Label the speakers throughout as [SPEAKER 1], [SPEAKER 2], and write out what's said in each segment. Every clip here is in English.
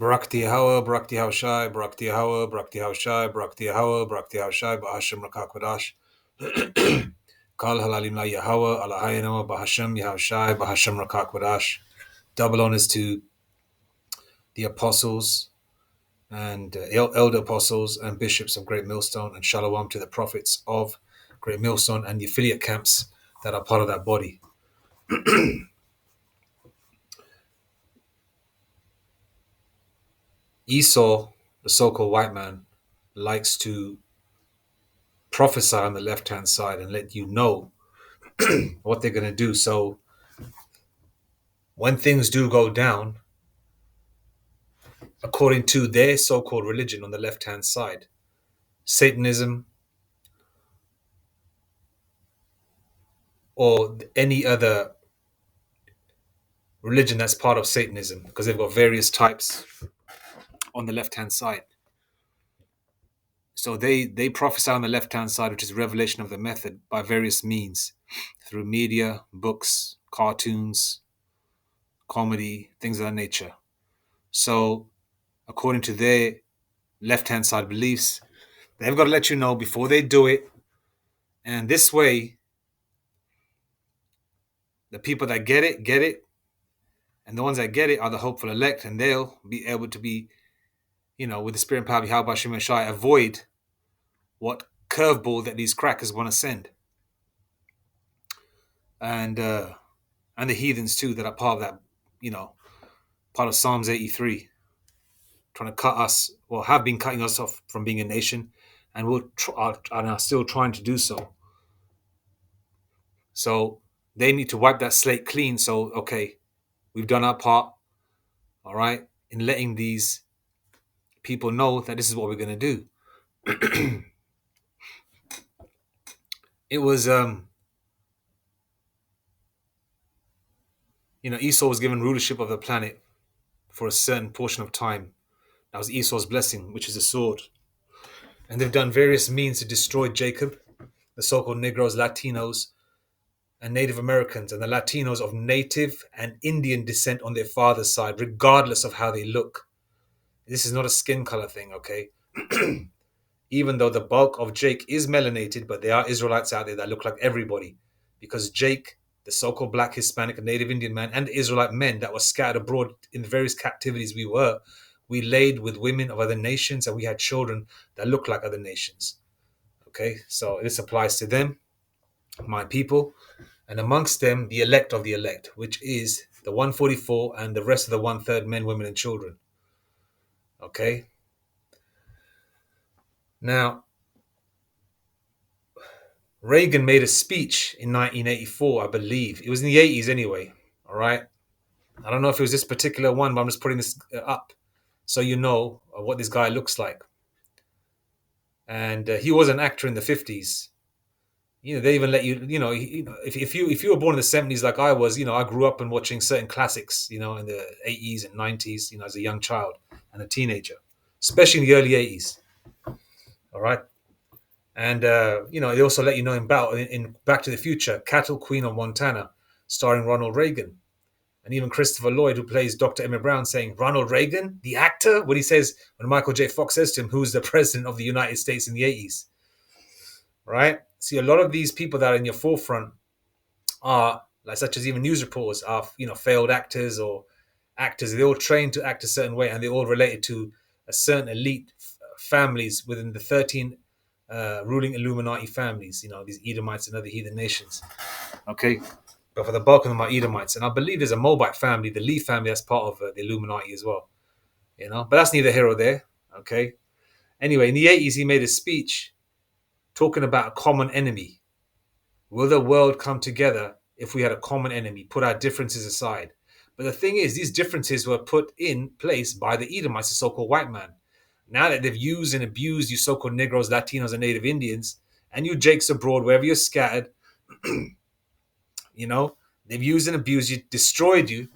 [SPEAKER 1] Brakti Hawa, Brakti Haushai, Brakti Hawa, Brakti Haushai, Brakti Hawa, Brakti Haushai, Bahashim Rakakwadash. Kal Halalim La Yahawa, Alahayanama, Bahashim Yahaushai, Bahashim Rakakwadash. Double honors to the apostles and elder apostles and bishops of Great Millstone, and Shalom to the prophets of Great Millstone and the affiliate camps that are part of that body. Esau, the so-called white man, likes to prophesy on the left-hand side and let you know what they're going to do. So when things do go down, according to their so-called religion on the left-hand side, Satanism or any other religion that's part of Satanism, because they've got various types on the left-hand side. So they prophesy on the left-hand side, which is revelation of the method by various means, through media, books, cartoons, comedy, things of that nature. So according to their left-hand side beliefs, they've got to let you know before they do it. And this way, the people that get it. And the ones that get it are the hopeful elect, and they'll be able to be, with the spirit and power of Yahweh Hashem Shai, avoid what curveball that these crackers want to send. And the heathens too that are part of that, part of Psalms 83, trying to cut us, or have been cutting us off from being a nation, and are still trying to do so. So they need to wipe that slate clean. So, okay, we've done our part, all right, in letting these people know that this is what we're going to do. It was, Esau was given rulership of the planet for a certain portion of time. That was Esau's blessing, which is a sword. And they've done various means to destroy Jacob, the so-called Negroes, Latinos, and Native Americans, and the Latinos of native and Indian descent on their father's side, regardless of how they look. This is not a skin color thing, okay? Even though the bulk of Jake is melanated, but there are Israelites out there that look like everybody. Because Jake, the so-called black, Hispanic, and Native Indian man, and Israelite men that were scattered abroad in the various captivities we laid with women of other nations, and we had children that looked like other nations. Okay, so this applies to them, my people, and amongst them, the elect of the elect, which is the 144 and the rest of the 1/3 men, women, and children. Okay. Now, Reagan made a speech in 1984, I believe. It was in the 80s anyway. All right. I don't know if it was this particular one, but I'm just putting this up so you know what this guy looks like. And he was an actor in the 50s. They even let you, if you were born in the 70s like I was, I grew up and watching certain classics, in the 80s and 90s, as a young child and a teenager, especially in the early 80s. All right. And, they also let you know in Back to the Future, Cattle Queen of Montana, starring Ronald Reagan. And even Christopher Lloyd, who plays Dr. Emmett Brown, saying, Ronald Reagan, the actor? When Michael J. Fox says to him, who's the president of the United States in the 80s? Right? See, a lot of these people that are in your forefront are, such as even news reporters, are, failed actors or actors. They're all trained to act a certain way, and they're all related to a certain elite families within the 13 ruling Illuminati families, these Edomites and other heathen nations. Okay? But for the bulk of them are Edomites. And I believe there's a Moabite family, the Lee family, that's part of the Illuminati as well. But that's neither here or there. Okay? Anyway, in the 80s, he made a speech talking about a common enemy. Will the world come together if we had a common enemy, put our differences aside? But the thing is, these differences were put in place by the Edomites, the so-called white man. Now that they've used and abused you so-called Negroes, Latinos, and Native Indians, and you Jakes abroad, wherever you're scattered, they've used and abused you, destroyed you,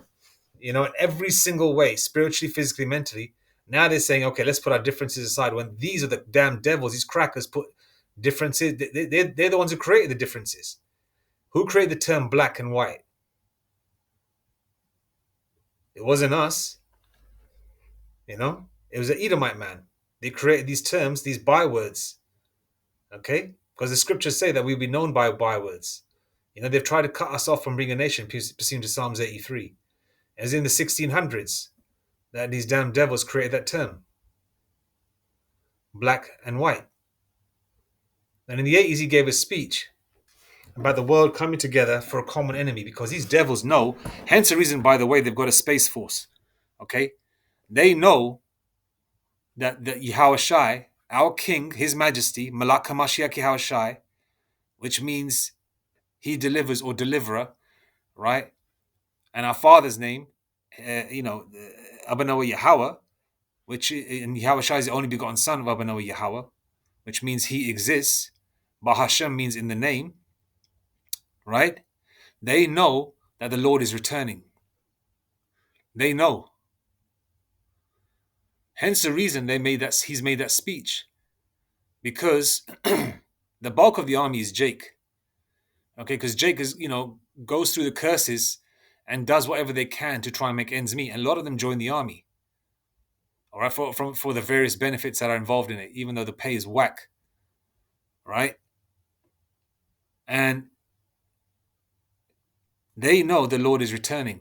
[SPEAKER 1] in every single way, spiritually, physically, mentally. Now they're saying, okay, let's put our differences aside. When these are the damn devils, these crackers put differences, they're the ones who created the differences. Who created the term black and white? It wasn't us. It was an Edomite man. They created these terms, these bywords. Okay, because the scriptures say that we'll be known by bywords. They've tried to cut us off from being a nation, pursuant to Psalms 83. As in the 1600s, that these damn devils created that term, black and white. And in the 80s, he gave a speech about the world coming together for a common enemy because these devils know, hence the reason, by the way, they've got a space force. Okay? They know that Yahweh Shai, our king, his majesty, Malak HaMashiach Yahweh Shai, which means he delivers or deliverer, right? And our father's name, Abanawa Yahweh, which in Yahweh Shai is the only begotten son of Abanawa Yahweh, which means he exists. Bahashem means in the name, right? They know that the Lord is returning. They know. Hence the reason he's made that speech. Because the bulk of the army is Jake. Okay, because Jake goes through the curses and does whatever they can to try and make ends meet. And a lot of them join the army. All right, for the various benefits that are involved in it, even though the pay is whack. Right? And they know the Lord is returning.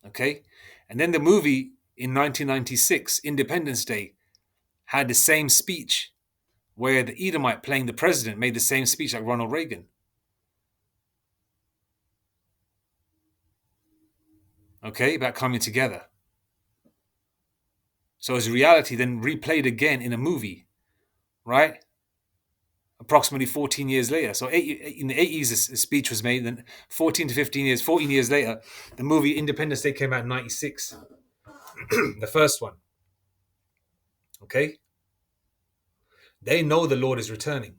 [SPEAKER 1] Okay? And then the movie in 1996, Independence Day, had the same speech where the Edomite playing the president made the same speech like Ronald Reagan. Okay? About coming together. So as reality then replayed again in a movie, right? Approximately 14 years later. So in the 80s, a speech was made. Then 14 to 15 years, 14 years later, the movie Independence Day came out in 96. The first one. Okay? They know the Lord is returning.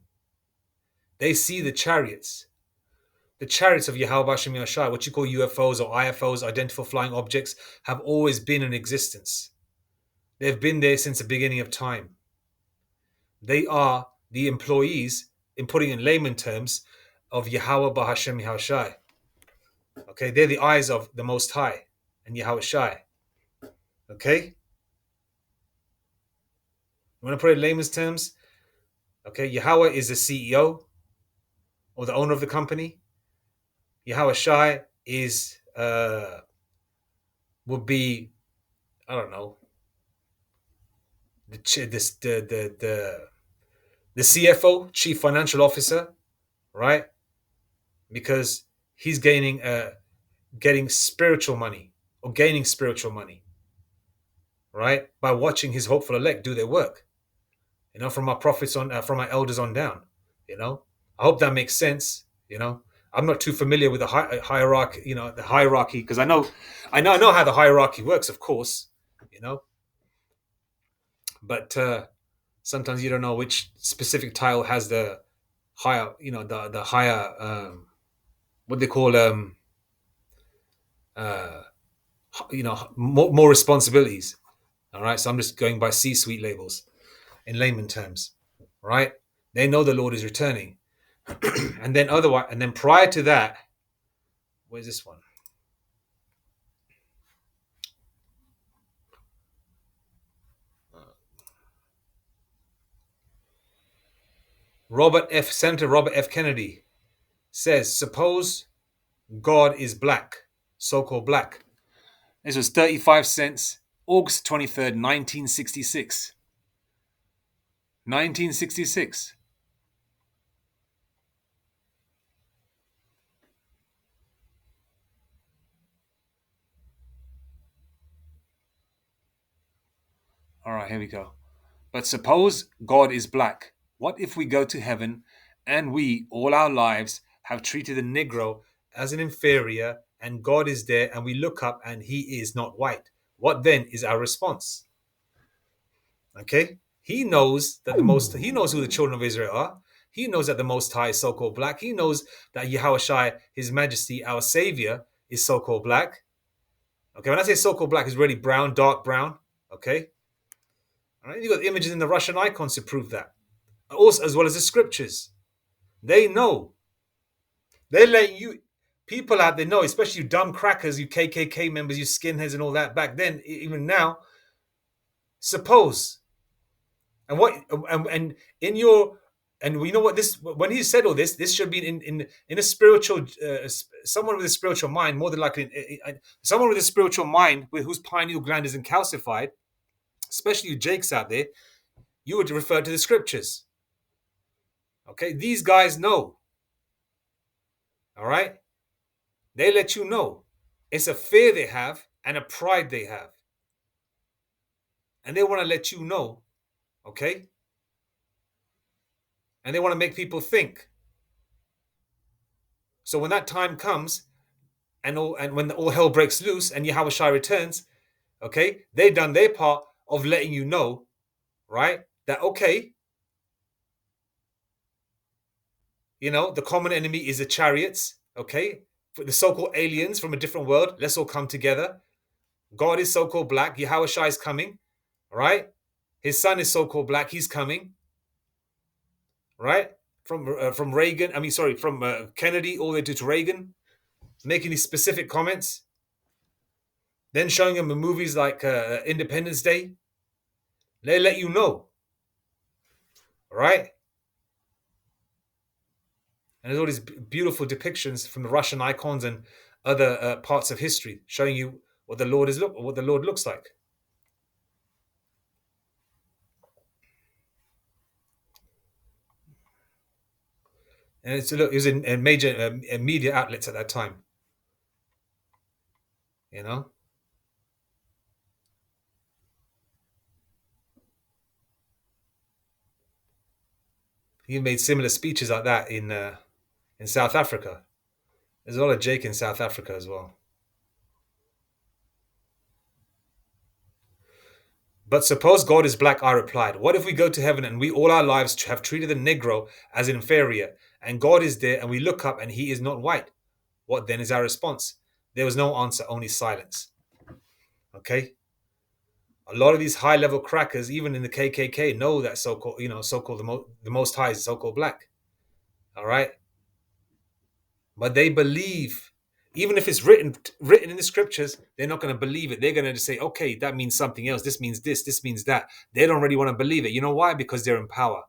[SPEAKER 1] They see the chariots. The chariots of Yahweh Hashem Yahshai, what you call UFOs or IFOs, identified flying objects, have always been in existence. They've been there since the beginning of time. They are the employees, in putting in layman terms, of Yahweh Bahashem Yahushai. Okay, they're the eyes of the Most High and Yahweh Shai. Okay? You want to put it in layman's terms? Okay, Yahweh is the CEO or the owner of the company. Yahweh Shai is would be, I don't know, the CFO, Chief Financial Officer, right? Because he's getting spiritual money or gaining spiritual money, right? By watching his hopeful elect do their work, from our prophets from our elders on down, I hope that makes sense, I'm not too familiar with the hierarchy, the hierarchy, because I know how the hierarchy works, of course, but sometimes you don't know which specific tile has the higher, the higher, what they call, more responsibilities. All right, so I'm just going by C-suite labels in layman terms, right? They know the Lord is returning, and then prior to that, where's this one? Senator Robert F. Kennedy says, suppose God is black, so-called black. This was 35 cents, August 23rd, 1966. 1966. All right, here we go. But suppose God is black. What if we go to heaven and we, all our lives, have treated a Negro as an inferior, and God is there and we look up and he is not white? What then is our response? Okay? He knows he knows who the children of Israel are. He knows that the Most High is so-called black. He knows that Yahweh Shai, His Majesty, our Savior, is so-called black. Okay, when I say so-called black, it's really brown, dark brown. Okay? All right? You've got images in the Russian icons to prove that. Also, as well as the scriptures. They know. They let you, people out there know, especially you dumb crackers, you KKK members, you skinheads and all that. Back then, even now, Suppose. And in your and we know what this when he said all this should be in a spiritual someone with a spiritual mind, more than likely someone with a spiritual mind with whose pineal gland isn't calcified, especially you Jakes out there, you would refer to the scriptures. Okay, these guys know. All right, they let you know. It's a fear they have and a pride they have, and they want to let you know. Okay, and they want to make people think. So when that time comes, and when all hell breaks loose and Yahushua returns, okay, they've done their part of letting you know, right, that okay, the common enemy is the chariots, okay, for the so-called aliens from a different world. Let's all come together. God is so-called black. Yahushua is coming, right? His son is so-called black. He's coming, right? From Reagan, I mean, sorry, from Kennedy all the way to Reagan, making these specific comments, then showing him in movies like Independence Day. They let you know, right? And there's all these beautiful depictions from the Russian icons and other parts of history showing you what what the Lord looks like. And it was in major media outlets at that time. You know, he made similar speeches like that in South Africa. There's a lot of Jake in South Africa as well. But suppose God is black, I replied. What if we go to heaven and we all our lives have treated the Negro as inferior, and God is there and we look up and he is not white? What then is our response? There was no answer, only silence. Okay? A lot of these high level crackers, even in the KKK, know that so-called, so-called the Most High is so-called black. All right? But they believe, even if it's written in the scriptures, they're not going to believe it. They're going to just say, okay, that means something else. This means this means that. They don't really want to believe it. You know why? Because they're in power.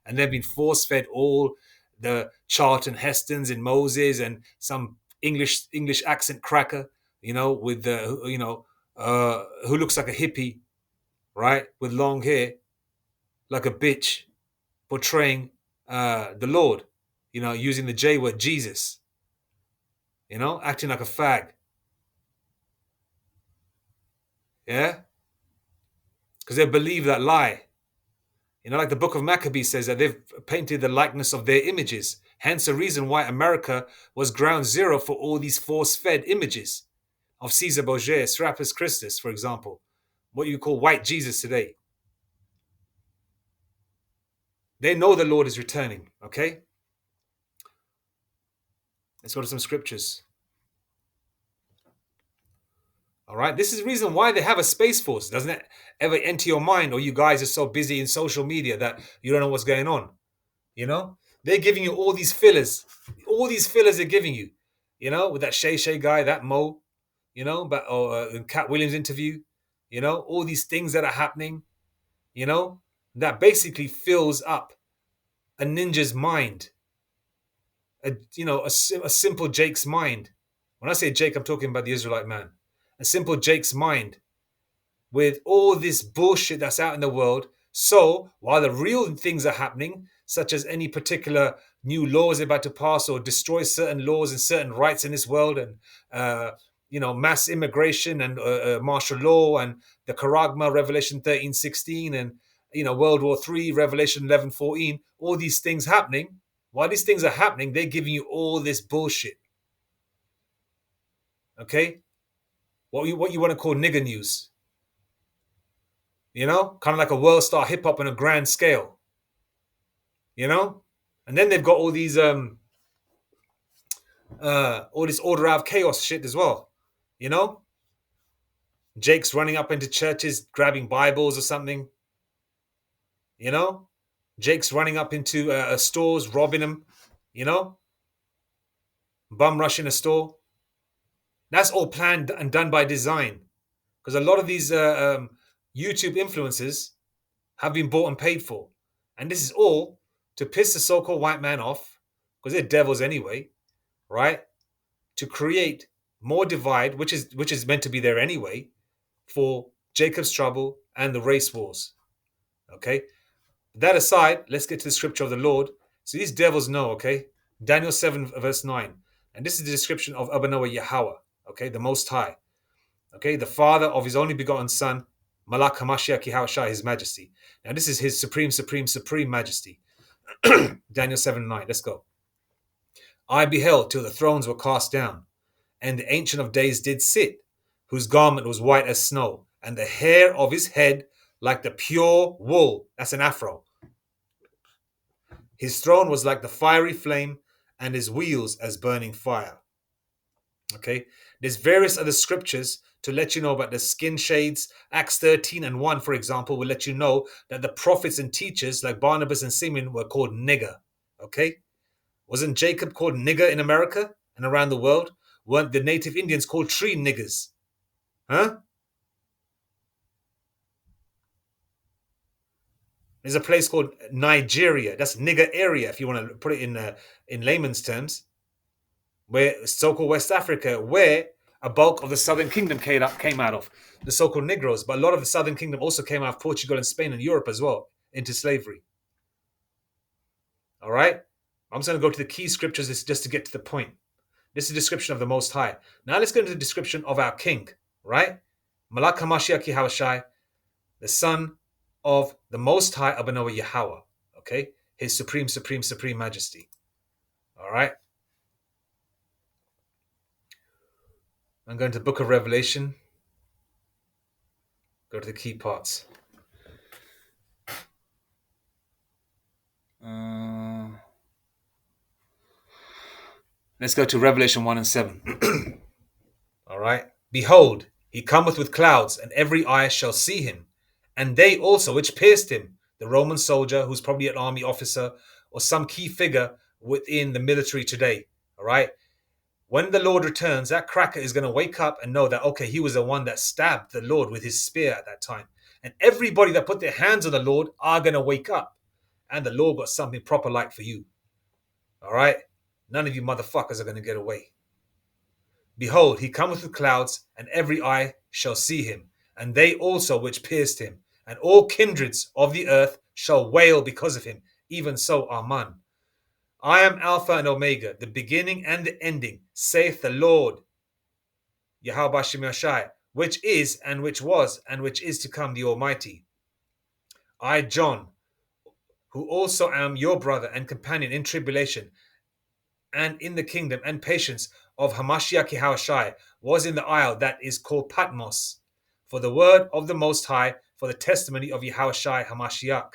[SPEAKER 1] And they've been force-fed all the Charlton Hestons and Moses and some English accent cracker, with the, who looks like a hippie, right? With long hair, like a bitch, portraying the Lord, using the J word, Jesus, acting like a fag. Yeah? Because they believe that lie. Like the book of Maccabees says that they've painted the likeness of their images. Hence the reason why America was ground zero for all these force-fed images of Caesar Borgia, Serapis Christus, for example. What you call white Jesus today. They know the Lord is returning, okay? Let's go to some scriptures. All right. This is the reason why they have a space force. Doesn't it ever enter your mind, or you guys are so busy in social media that you don't know what's going on? They're giving you all these fillers. All these fillers they're giving you. With that Shay guy, that Mo, but in Cat Williams' interview, all these things that are happening, that basically fills up a ninja's mind. A simple Jake's mind. When I say Jake, I'm talking about the Israelite man. A simple Jake's mind with all this bullshit that's out in the world. So while the real things are happening, such as any particular new laws about to pass or destroy certain laws and certain rights in this world, and mass immigration and martial law and the Charagma, Revelation 13:16, and World War III, Revelation 11:14, all these things happening. While these things are happening, they're giving you all this bullshit. Okay, what you want to call nigger news. Kind of like a world star hip hop on a grand scale. And then they've got all these all this order out of chaos shit as well. Jake's running up into churches, grabbing Bibles or something. Jake's running up into stores, robbing them. Bum rushing a store. That's all planned and done by design. Because a lot of these YouTube influencers have been bought and paid for. And this is all to piss the so-called white man off, because they're devils anyway, right? To create more divide, which is meant to be there anyway, for Jacob's trouble and the race wars. Okay? That aside, let's get to the scripture of the Lord. So these devils know, okay? Daniel 7, verse 9. And this is the description of Abanoah Yahweh, okay? The Most High, okay? The Father of his only begotten Son, Malak HaMashiach Yahushua, his majesty. Now this is his supreme majesty. Daniel 7, 9. Let's go. I beheld till the thrones were cast down, and the Ancient of Days did sit, whose garment was white as snow, and the hair of his head like the pure wool. That's an afro. His throne was like the fiery flame, and his wheels as burning fire. Okay, there's various other scriptures to let you know about the skin shades. Acts 13 and 1, for example, will let you know that the prophets and teachers like Barnabas and Simeon were called nigger. Okay, wasn't Jacob called nigger in America and around the world? Weren't the native Indians called tree niggers? Huh? There's a place called Nigeria. That's nigger area, if you want to put it in layman's terms, where so-called West Africa, where a bulk of the Southern Kingdom came out of, the so-called Negroes. But a lot of the Southern Kingdom also came out of Portugal and Spain and Europe as well, into slavery. All right? I'm just going to go to the key scriptures just to get to the point. This is a description of the Most High. Now let's go into the description of our King, right? Malak HaMashiach Yahushai, the Son of the Most High Abanoah Yahweh, okay? His supreme majesty. All right? I'm going to the book of Revelation. Go to the key parts. Let's go to Revelation 1 and 7. All right. Behold, he cometh with clouds, and every eye shall see him, and they also which pierced him, the Roman soldier, who's probably an army officer or some key figure within the military today. All right. When the Lord returns, that cracker is going to wake up and know that, okay, he was the one that stabbed the Lord with his spear at that time. And everybody that put their hands on the Lord are going to wake up. And the Lord got something proper like for you. All right? None of you motherfuckers are going to get away. Behold, he cometh with clouds, and every eye shall see him, and they also which pierced him, and all kindreds of the earth shall wail because of him. Even so, Amen. I am Alpha and Omega, the beginning and the ending, saith the Lord, Yahweh Bashem Yashai, which is, and which was, and which is to come, the Almighty. I, John, who also am your brother and companion in tribulation, and in the kingdom and patience of Hamashiach Yahushai, was in the isle that is called Patmos, for the word of the Most High, for the testimony of Yahushai Hamashiach.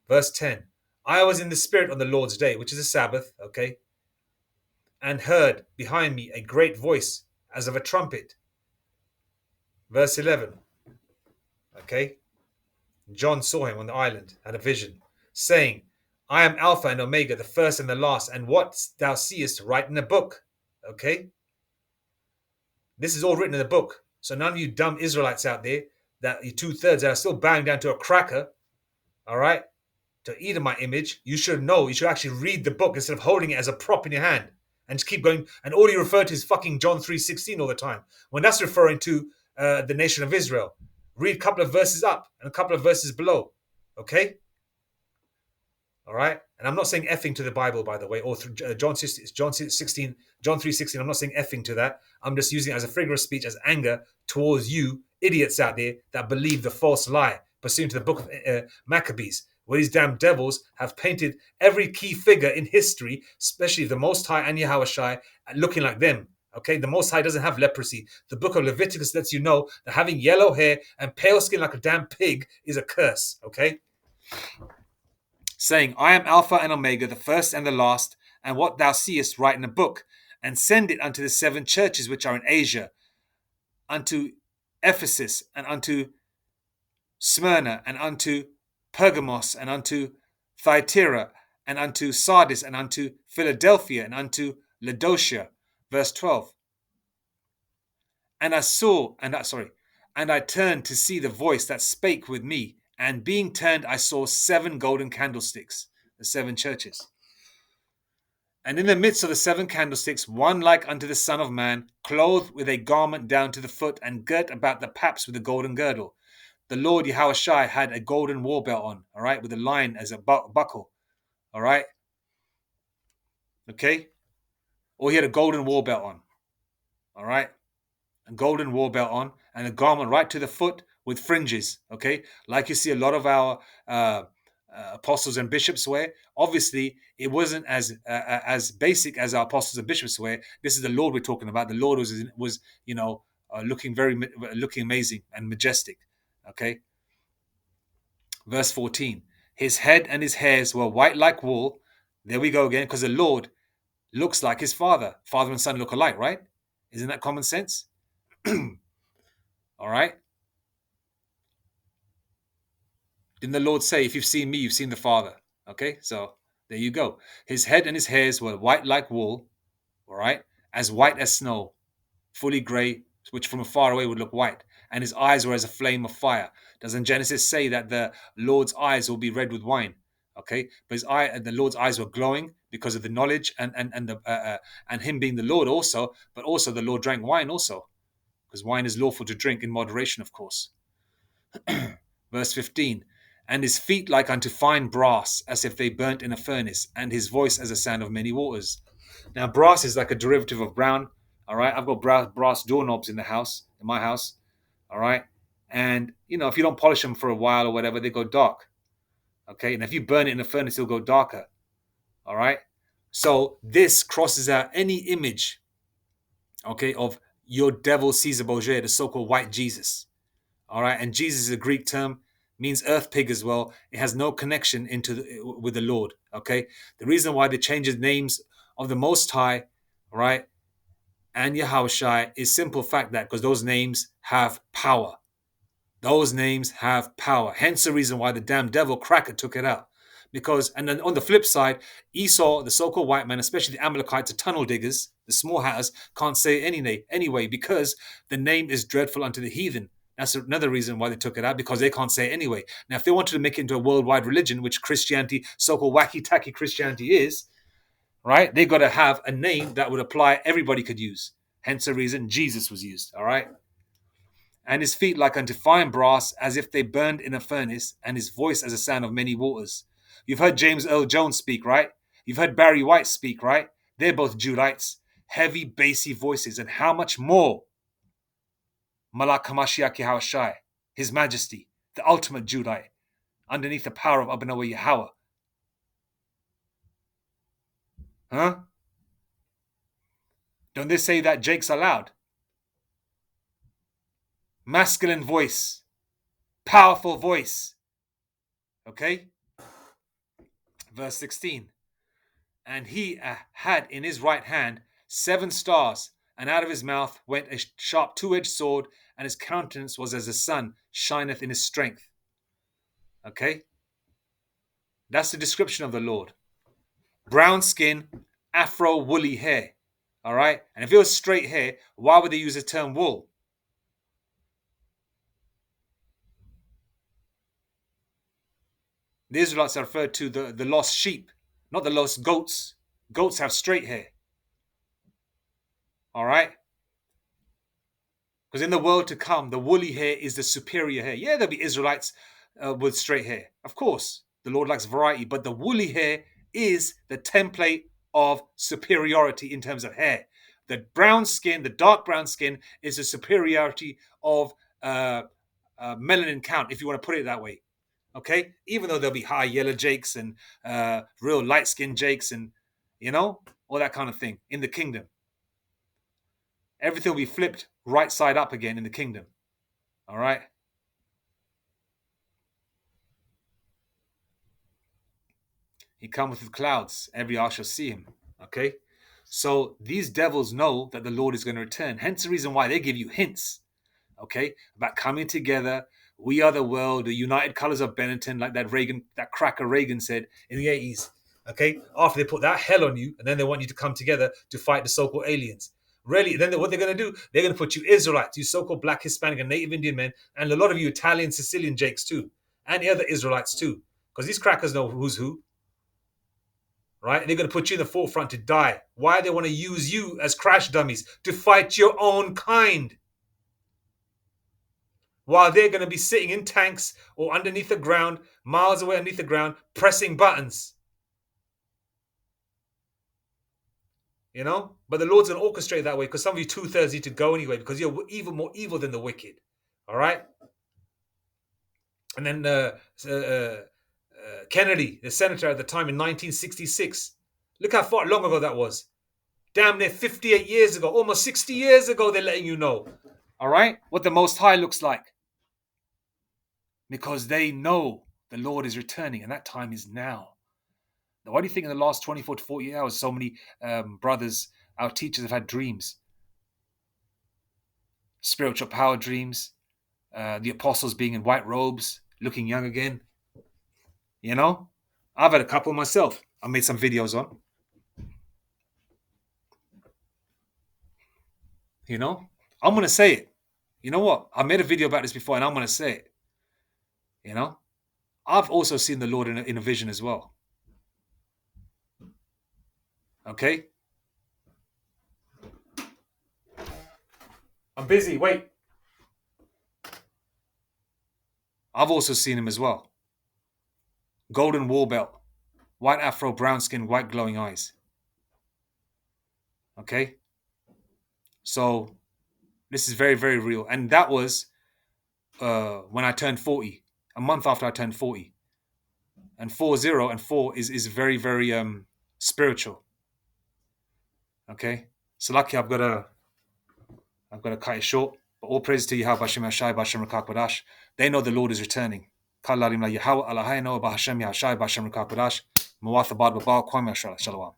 [SPEAKER 1] Verse 10. I was in the Spirit on the Lord's day, which is a Sabbath, okay, and heard behind me a great voice as of a trumpet. Verse 11. Okay. John saw him on the island, had a vision, saying, I am Alpha and Omega, the first and the last, and what thou seest, write in a book. Okay? This is all written in the book. So none of you dumb Israelites out there, that you 2/3 that are still bowing down to a cracker, all right, to Edomite image, you should know, you should actually read the book instead of holding it as a prop in your hand and just keep going. And all you refer to is fucking John 3:16 all the time, when that's referring to the nation of Israel. Read a couple of verses up and a couple of verses below. Okay? All right? And I'm not saying effing to the Bible, by the way, or John 16, John 3:16. I'm not saying effing to that. I'm just using it as a figure of speech, as anger towards you idiots out there that believe the false lie, pursuant to the book of Maccabees, where these damn devils have painted every key figure in history, especially the Most High and Yahushai, looking like them. Okay, the Most High doesn't have leprosy. The book of Leviticus lets you know that having yellow hair and pale skin like a damn pig is a curse. Okay? Saying, I am Alpha and Omega, the first and the last, and what thou seest write in a book, and send it unto the 7 churches which are in Asia, unto Ephesus, and unto Smyrna, and unto Pergamos, and unto Thyatira, and unto Sardis, and unto Philadelphia, and unto Laodicea. Verse 12. And I saw, And I turned to see the voice that spake with me. And being turned, I saw 7 golden candlesticks, the 7 churches. And in the midst of the 7 candlesticks, one like unto the Son of Man, clothed with a garment down to the foot, and girt about the paps with a golden girdle. The Lord Yahushua had a golden war belt on, all right, with a lion as a buckle, all right, okay? Or he had a golden war belt on, all right? A golden war belt on, and a garment right to the foot with fringes, okay? Like you see a lot of our apostles and bishops wear. Obviously, it wasn't as basic as our apostles and bishops wear. This is the Lord we're talking about. The Lord was looking amazing and majestic, okay? Verse 14. His head and his hairs were white like wool. There we go again, because the Lord looks like his father. Father and son look alike, right? Isn't that common sense? All right. Didn't the Lord say, if you've seen me, you've seen the Father? Okay, so there you go. His head and his hairs were white like wool, all right, as white as snow, fully grey, which from afar away would look white. And his eyes were as a flame of fire. Doesn't Genesis say that the Lord's eyes will be red with wine? Okay, but the Lord's eyes were glowing because of the knowledge and him being the Lord also, but also the Lord drank wine also, because wine is lawful to drink in moderation, of course. Verse 15. And his feet like unto fine brass, as if they burnt in a furnace, and his voice as a sound of many waters. Now, brass is like a derivative of brown. All right, I've got brass doorknobs in my house. All right, and if you don't polish them for a while or whatever, they go dark. Okay, and if you burn it in a furnace, it'll go darker. All right, so this crosses out any image, okay, of your devil Caesar Borgia, the so-called white Jesus. All right, and Jesus is a Greek term, means earth pig as well. It has no connection with the Lord. Okay, the reason why they change the names of the Most High, right, and Yahushua is simple fact that because those names have power. Those names have power. Hence the reason why the damn devil cracker took it out. Because, and then on the flip side, Esau, the so-called white man, especially the Amalekites, the tunnel diggers, the small hatters, can't say it anyway because the name is dreadful unto the heathen. That's another reason why they took it out, because they can't say it anyway. Now, if they wanted to make it into a worldwide religion, which Christianity, so-called wacky-tacky Christianity is, right, they got to have a name that would apply, everybody could use. Hence the reason Jesus was used, all right? And his feet like unto fine brass, as if they burned in a furnace, and his voice as a sound of many waters. You've heard James Earl Jones speak, right? You've heard Barry White speak, right? They're both Judites, heavy, bassy voices. And how much more Malak Hamashiach Yahushai, His Majesty, the ultimate Judite, underneath the power of Abanawa Yahweh. Huh? Don't they say that Jake's allowed? Masculine voice, powerful voice. Okay? Verse 16. And he had in his right hand 7 stars, and out of his mouth went a sharp 2-edged sword, and his countenance was as the sun shineth in his strength. Okay? That's the description of the Lord. Brown skin, afro woolly hair. All right? And if it was straight hair, why would they use the term wool? The Israelites are referred to the lost sheep, not the lost goats. Goats have straight hair. All right? Because in the world to come, the woolly hair is the superior hair. Yeah, there'll be Israelites with straight hair. Of course, the Lord likes variety, but the woolly hair is the template of superiority in terms of hair. The brown skin, the dark brown skin, is the superiority of melanin count, if you want to put it that way. Okay? Even though there'll be high yellow jakes and real light-skinned jakes and, all that kind of thing in the kingdom. Everything will be flipped right side up again in the kingdom. All right? He cometh with clouds. Every eye shall see him. Okay? So these devils know that the Lord is going to return. Hence the reason why they give you hints. Okay? About coming together. We are the world. The united colors of Benetton, like that cracker Reagan said in the 80s. Okay? After they put that hell on you, and then they want you to come together to fight the so-called aliens. Really, then what they're going to do, they're going to put you Israelites, you so-called black, Hispanic, and Native Indian men, and a lot of you Italian, Sicilian Jakes too, and the other Israelites too, because these crackers know who's who, right? And they're going to put you in the forefront to die. Why? They want to use you as crash dummies to fight your own kind, while they're going to be sitting in tanks or underneath the ground, miles away underneath the ground, pressing buttons. You know, but the Lord's going to orchestrate that way because some of you 2/3 need to go anyway because you're even more evil than the wicked. All right. And then Kennedy, the senator at the time in 1966. Look how far long ago that was. Damn near 58 years ago, almost 60 years ago, they're letting you know. All right. What the Most High looks like. Because they know the Lord is returning and that time is now. Now, why do you think in the last 24 to 48 hours, so many brothers, our teachers have had dreams? Spiritual power dreams, the apostles being in white robes, looking young again. You know, I've had a couple myself. I made some videos on. You know, I'm going to say it. You know what? I made a video about this before and I'm going to say it. You know, I've also seen the Lord in a vision as well. Okay? I'm busy. Wait. I've also seen him as well. Golden wall belt, white afro, brown skin, white glowing eyes. Okay? So this is very, very real. And that was when I turned 40, a month after I turned 40. And 40 and 4 is very, very spiritual. Okay? So lucky I've got to cut it short. But all praise to Yahweh Bashem Hashai Bashem Rakak. They know the Lord is returning. Kallarim la Yahweh Alahai no Bahashem Yahshai Bashem Rakak. Mawatha Bad Babal Kwame Shalom.